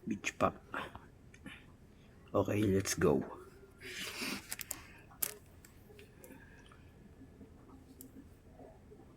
Beach pack. Okay, let's go.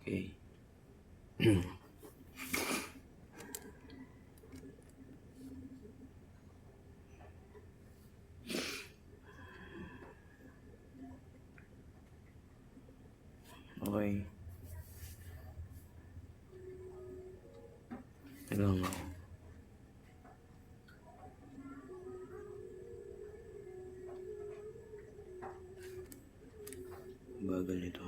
Okay. Okay. Lang ako. Bagal ito.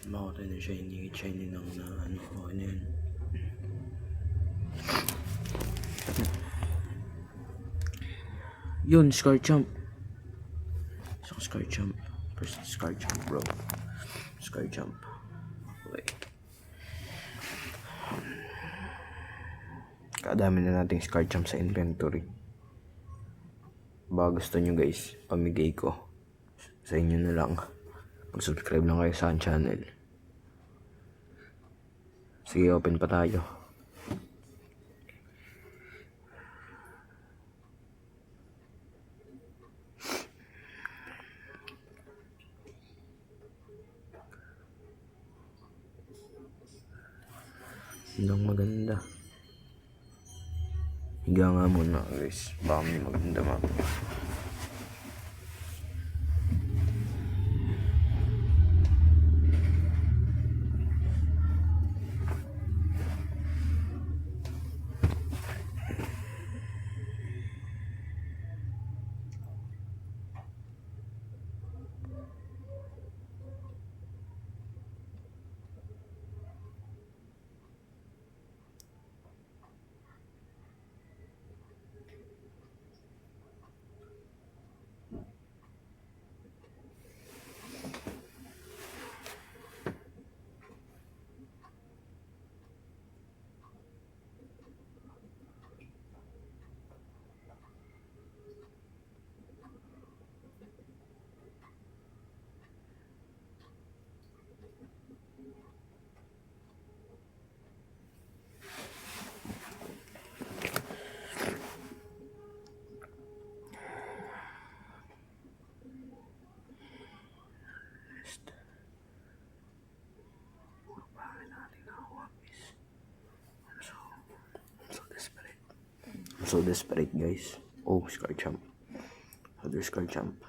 Sama ko tayo na shiny ng na ano. Okay na yun. Yun, Scar Jump. Isang Scar Jump. First Scar Jump, bro. Scar Jump. Okay. Kadami na nating Scar Jump sa inventory. Baka gusto nyo guys, pamigay ko. Sa inyo na lang. Mag-subscribe lang kayo sa channel. Sige, open pa tayo. Hindi maganda. Higa nga muna guys. Baka may maganda mamaya. I'm so desperate guys. Oh, Scar Jump. Other Scar Jump.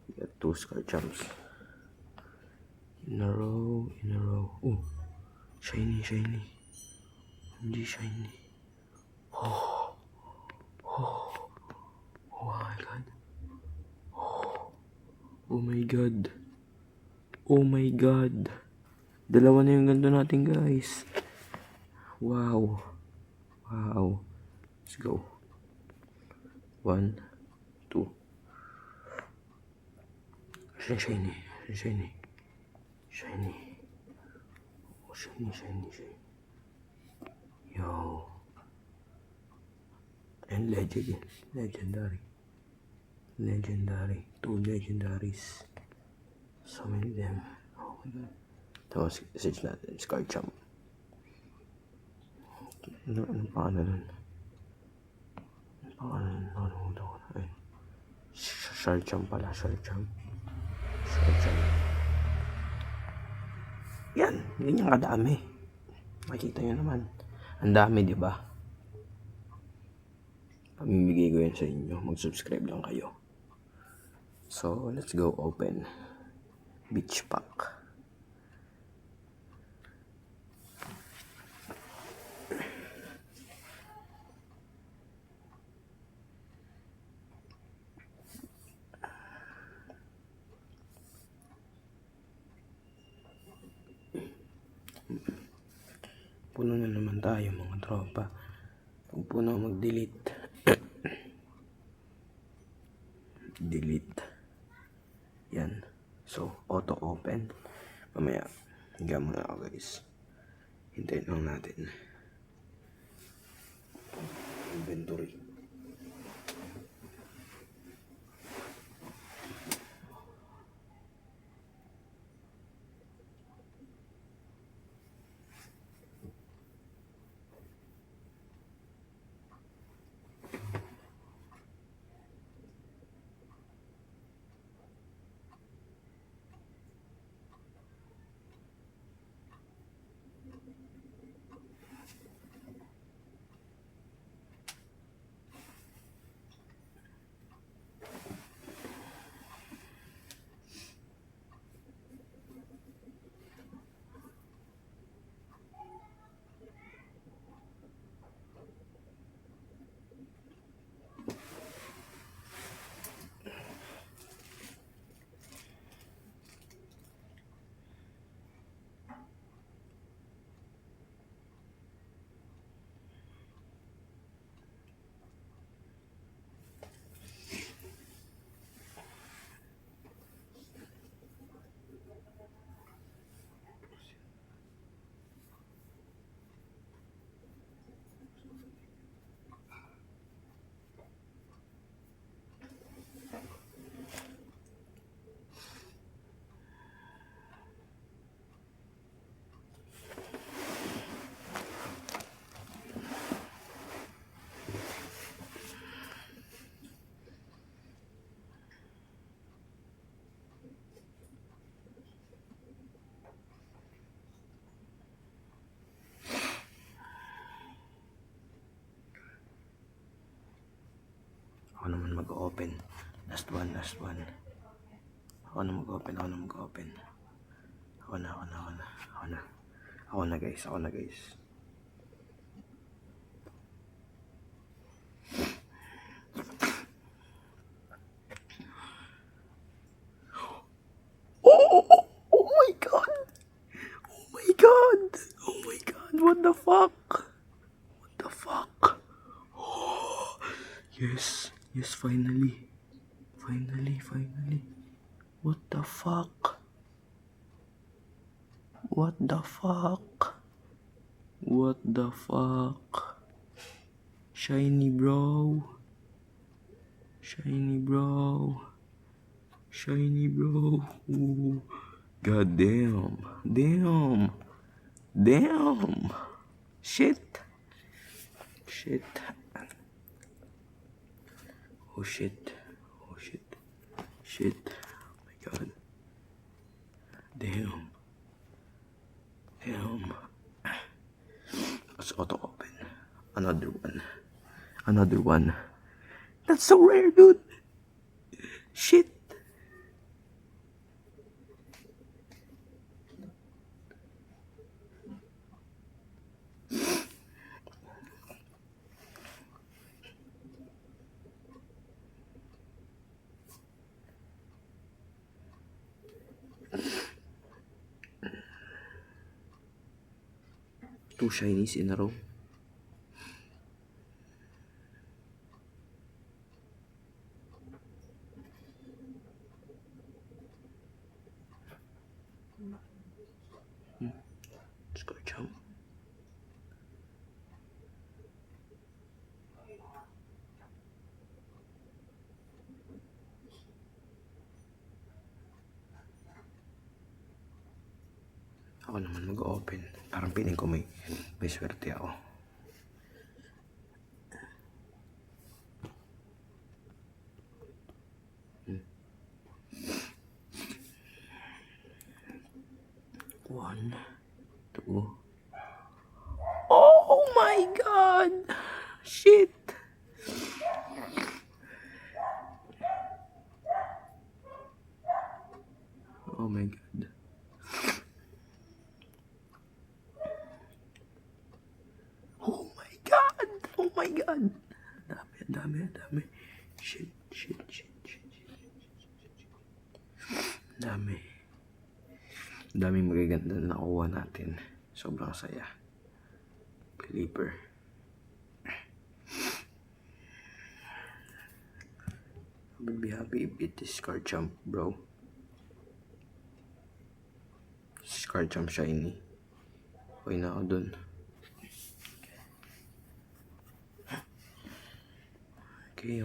We got 2 Scar Jumps. In a row. Oh, shiny. Hindi shiny. Oh my god. Oh my god. Dalawa na yung ganito natin guys. Wow. Let's go. 1, 2. Shiny. Oh, shiny. Yo. And legendary. 2 legendaries. So many of them. Oh my god. Tapos, search natin. Scar Jump. Ano pangalan nun? Nakalimutan ko na. Ay. Scar Jump pala. Scar Jump. Yan. Ganyan kadami. Makikita nyo naman. Ang dami, di ba? Pamimigay ko yan sa inyo. Mag-subscribe lang kayo. So, let's go open. Beach pack. puno na naman tayo mga tropa. Huwag po na mag-delete. Delete. Yan. So, auto open. Mamaya, higa muna ako guys. Hintayin lang natin. Inventory. Ako naman mag-open. Last one. Ako na mag-open. Ako na guys. Oh my god! What the fuck? Yes, finally. What the fuck? Shiny bro. Ooh. God damn. Shit. Oh shit. Oh my god. Damn. Let's auto open. Another one. That's so rare, dude. Shit. Two shinies in a row. Let's go jump. Ako naman mag-open. Parang piling ko may swerte ako. One, two. Oh my god! Shit! Oh my god. Oh my god! Dami. Shit. Dami magaganda na nakuha natin. Sobrang saya. Clipper. I would be happy if it is Scarchamp, bro. Scarchamp shiny. Okay na ako dun. Okay.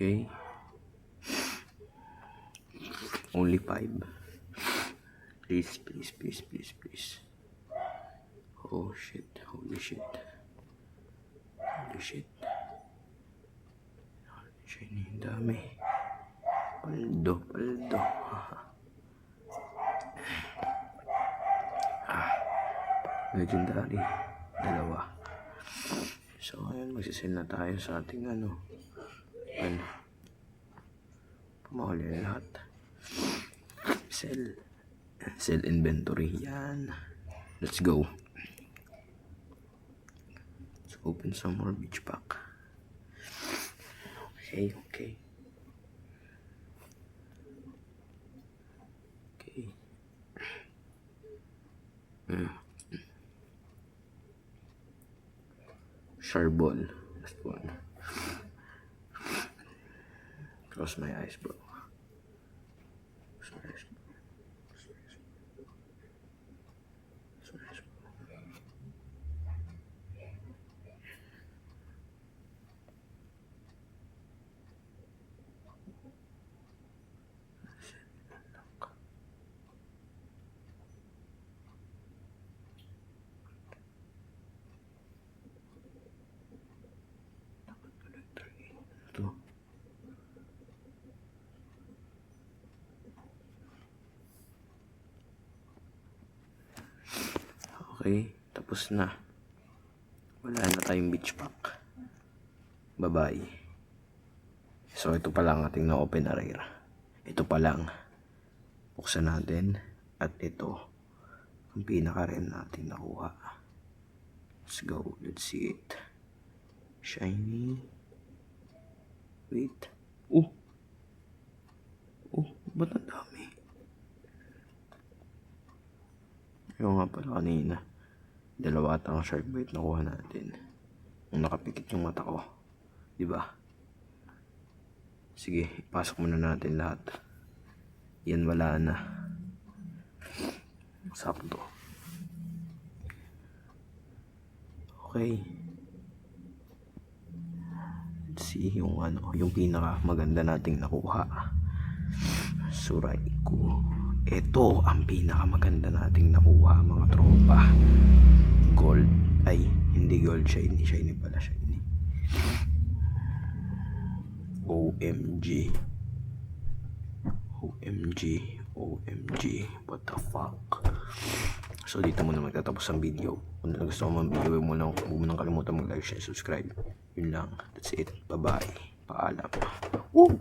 Okay. Only 5. Please. Oh shit. Holy shit. Shiny, dami. Paldo. Legendary. 2. So, ayun, magsisend na tayo sa ating pamahuli na lahat. Sell inventory. Yan. Let's go. Let's open some more beach pack. Okay. Charbol. Last one. Close my eyes, bro. Okay, tapos na. Wala na tayong beach pack. Bye-bye. So, ito pa lang ating na-open na rare. Ito pa lang. Buksan natin. At ito, ang pinaka-rare natin nakuha. Let's go. Let's see it. Shiny. Wait. Ba't ang dami? Yung nga pala kanina. 2 atang shark bait nakuha natin. Yung nakapikit yung mata ko. Diba? Sige, ipasok muna natin lahat. Yan, wala na. Sakto. Okay. Let's see yung yung pinaka maganda nating nakuha. Suraiku. Ito ang pinaka maganda nating nakuha, mga tropa. Gold. Ay, hindi gold. Shiny pala. Shiny. OMG. What the fuck? So, dito muna magtatapos ang video. Kung gusto mo ang video, huwag mo nang kalimutan mag-like, share, subscribe. Yun lang. That's it. Bye-bye. Paalam. Woo!